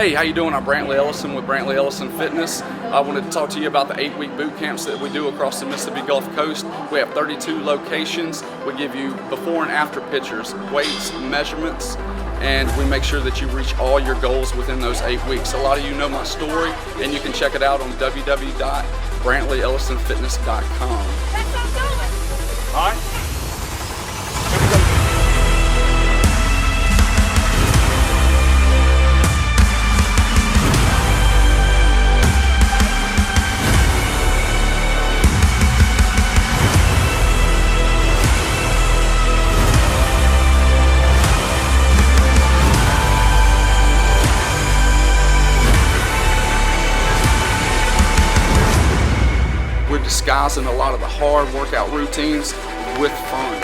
Hey, how you doing? I'm Brantley Ellison with Brantley Ellison Fitness. I wanted to talk to you about the 8-week boot camps that we do across the Mississippi Gulf Coast. We have 32 locations. We give you before and after pictures, weights, measurements, and we make sure that you reach all your goals within those 8 weeks. A lot of you know my story, and you can check it out on www.BrantleyEllisonFitness.com. All right. We're disguising a lot of the hard workout routines with fun.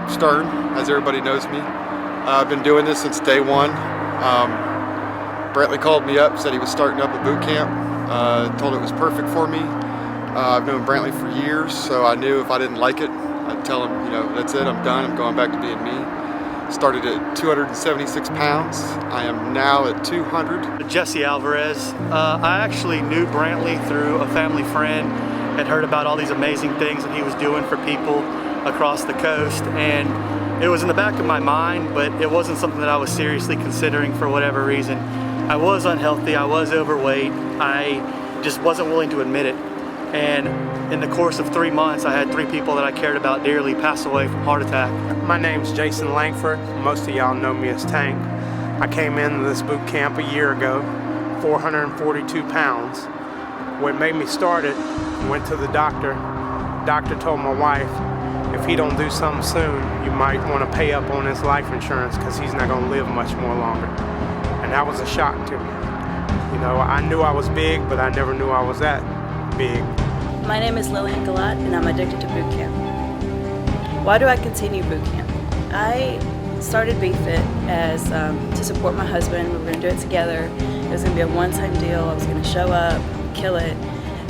Stern, as everybody knows me. I've been doing this since day one. Brantley called me up, said he was starting up a boot camp, told it was perfect for me. I've known Brantley for years, so I knew if I didn't like it, I'd tell him, you know, that's it, I'm done, I'm going back to being me. Started at 276 pounds. I am now at 200. Jesse Alvarez. I actually knew Brantley through a family friend, had heard about all these amazing things that he was doing for people across the coast, and it was in the back of my mind, but it wasn't something that I was seriously considering for whatever reason. I was unhealthy, I was overweight, I just wasn't willing to admit it. And in the course of 3 months, I had 3 people that I cared about dearly pass away from heart attack. My name's Jason Langford. Most of y'all know me as Tank. I came into this boot camp a year ago, 442 pounds. What made me start it, went to the doctor. Doctor told my wife, if he don't do something soon, you might want to pay up on his life insurance because he's not going to live much more longer. And that was a shock to me. You know, I knew I was big, but I never knew I was that big. My name is Lillian Galat, and I'm addicted to boot camp. Why do I continue boot camp? I started BFit as to support my husband. We were going to do it together. It was going to be a one-time deal. I was going to show up, kill it,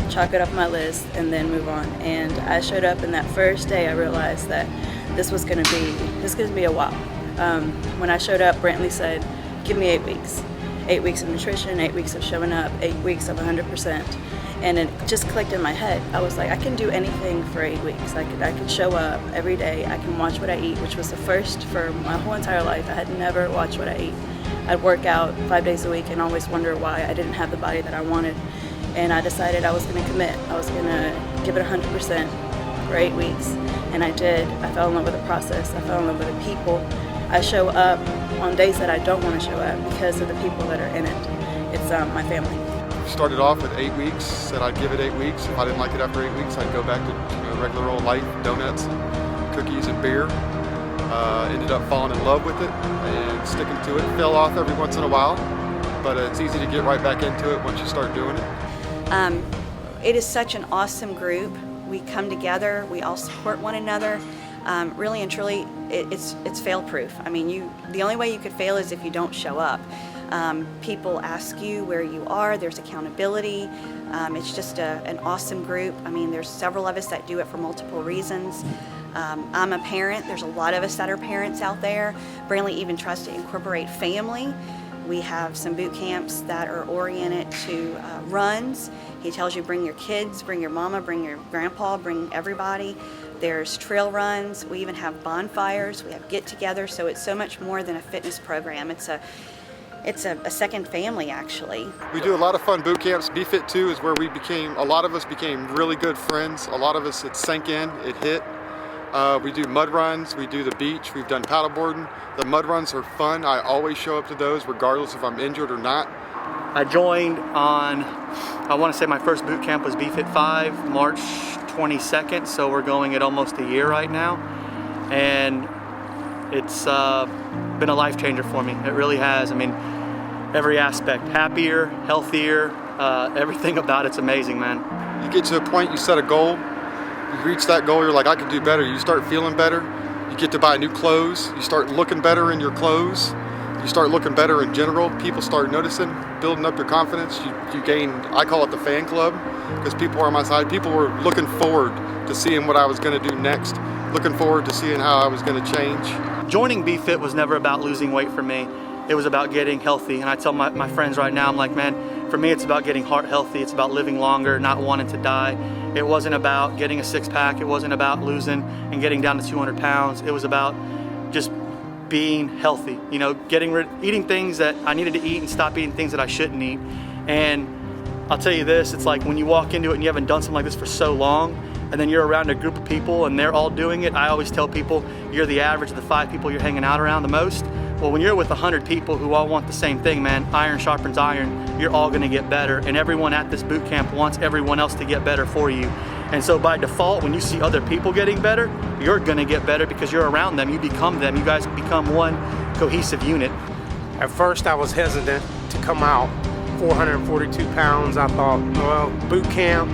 chalk it off my list, and then move on. And I showed up, and that first day I realized that this was going to be a while. When I showed up, Brantley said, give me 8 weeks. 8 weeks of nutrition, 8 weeks of showing up, 8 weeks of 100%. And it just clicked in my head. I was like, I can do anything for 8 weeks. I could show up every day. I can watch what I eat, which was the first for my whole entire life. I had never watched what I ate. I'd work out 5 days a week and always wonder why I didn't have the body that I wanted. And I decided I was going to commit. I was going to give it 100% for 8 weeks. And I did. I fell in love with the process. I fell in love with the people. I show up on days that I don't want to show up because of the people that are in it. It's my family. Started off at 8 weeks, said I'd give it 8 weeks. If I didn't like it after 8 weeks, I'd go back to regular old life, donuts, cookies, and beer. Ended up falling in love with it and sticking to it. Fell off every once in a while, but it's easy to get right back into it once you start doing it. It is such an awesome group. We come together, we all support one another. Really and truly, it's fail-proof. I mean, the only way you could fail is if you don't show up. People ask you where you are, there's accountability. It's just an awesome group. I mean, there's several of us that do it for multiple reasons. I'm a parent, there's a lot of us that are parents out there. Brantley even tries to incorporate family. We have some boot camps that are oriented to runs. He tells you bring your kids, bring your mama, bring your grandpa, bring everybody. There's trail runs. We even have bonfires. We have get-togethers. So it's so much more than a fitness program. It's it's a second family, actually. We do a lot of fun boot camps. BFit 2 is where a lot of us became really good friends. A lot of us, it sank in, it hit. We do mud runs, we do the beach, we've done paddleboarding. The mud runs are fun. I always show up to those regardless if I'm injured or not. I joined on, I want to say my first boot camp was BFit 5, March 22nd, so we're going at almost a year right now. And it's been a life changer for me. It really has. I mean, every aspect, happier, healthier, everything about it's amazing, man. You get to a point, you set a goal, you reach that goal, you're like, I can do better. You start feeling better. You get to buy new clothes. You start looking better in your clothes. You start looking better in general. People start noticing, building up your confidence. You gain, I call it the fan club, because people are on my side. People were looking forward to seeing what I was going to do next, looking forward to seeing how I was going to change. Joining BFit was never about losing weight for me. It was about getting healthy. And I tell my friends right now, I'm like, man, for me it's about getting heart healthy. It's about living longer, not wanting to die. It wasn't about getting a six-pack. It wasn't about losing and getting down to 200 pounds. It was about just being healthy, you know, eating things that I needed to eat and stop eating things that I shouldn't eat. And I'll tell you this, it's like when you walk into it and you haven't done something like this for so long, and then you're around a group of people and they're all doing it. I always tell people, you're the average of the 5 people you're hanging out around the most. Well, when you're with 100 people who all want the same thing, man, iron sharpens iron, you're all gonna get better. And everyone at this boot camp wants everyone else to get better for you. And so by default, when you see other people getting better, you're gonna get better because you're around them, you become them, you guys become one cohesive unit. At first I was hesitant to come out, 442 pounds. I thought, well, boot camp,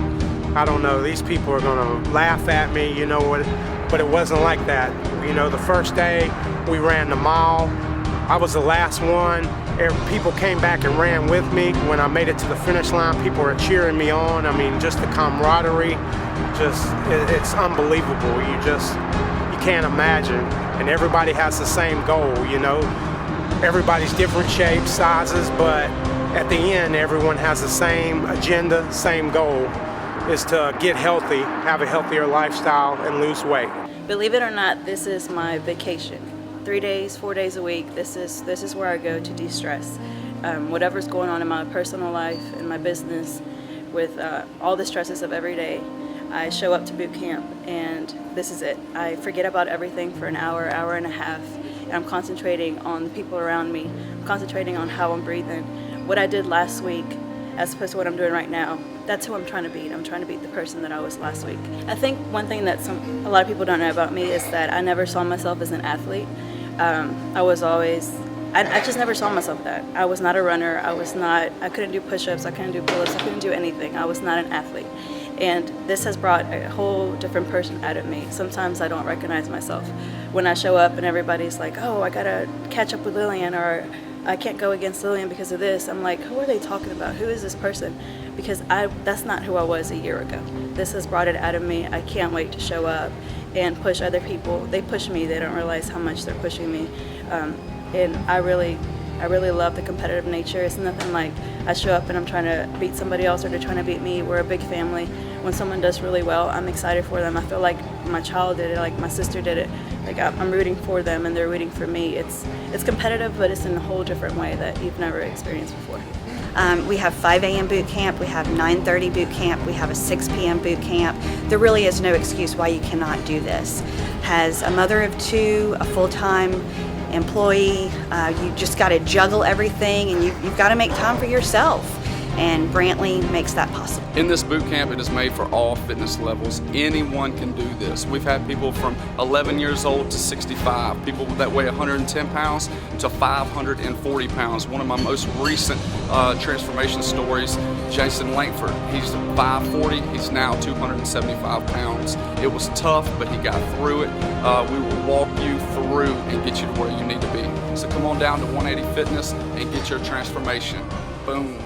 I don't know, these people are gonna laugh at me, you know what, but it wasn't like that. You know, the first day we ran the mile, I was the last one. People came back and ran with me. When I made it to the finish line, people were cheering me on. I mean, just the camaraderie, it's unbelievable. You can't imagine. And everybody has the same goal, you know. Everybody's different shapes, sizes, but at the end, everyone has the same agenda, same goal, is to get healthy, have a healthier lifestyle, and lose weight. Believe it or not, this is my vacation. 3 days, 4 days a week, this is where I go to de-stress. Whatever's going on in my personal life, in my business, with all the stresses of every day, I show up to boot camp and this is it. I forget about everything for an hour, hour and a half, and I'm concentrating on the people around me. I'm concentrating on how I'm breathing. What I did last week, as opposed to what I'm doing right now, that's who I'm trying to beat. I'm trying to beat the person that I was last week. I think one thing that a lot of people don't know about me is that I never saw myself as an athlete. I just never saw myself that. I was not a runner. I couldn't do push-ups. I couldn't do pull-ups. I couldn't do anything. I was not an athlete. And this has brought a whole different person out of me. Sometimes I don't recognize myself. When I show up and everybody's like, oh, I gotta catch up with Lillian, or I can't go against Lillian because of this. I'm like, who are they talking about? Who is this person? Because that's not who I was a year ago. This has brought it out of me. I can't wait to show up and push other people. They push me. They don't realize how much they're pushing me. And I really love the competitive nature. It's nothing like I show up and I'm trying to beat somebody else or they're trying to beat me. We're a big family. When someone does really well, I'm excited for them. I feel like my child did it, like my sister did it. Like I'm rooting for them and they're rooting for me. It's competitive, but it's in a whole different way that you've never experienced before. We have 5 a.m. boot camp, we have 9:30 boot camp, we have a 6 p.m. boot camp. There really is no excuse why you cannot do this. As a mother of 2, a full-time employee, you just got to juggle everything and you've got to make time for yourself. And Brantley makes that possible. In this boot camp, it is made for all fitness levels. Anyone can do this. We've had people from 11 years old to 65, people that weigh 110 pounds to 540 pounds. One of my most recent transformation stories, Jason Langford. He's 540, he's now 275 pounds. It was tough, but he got through it. We will walk you through and get you to where you need to be. So come on down to 180 Fitness and get your transformation. Boom.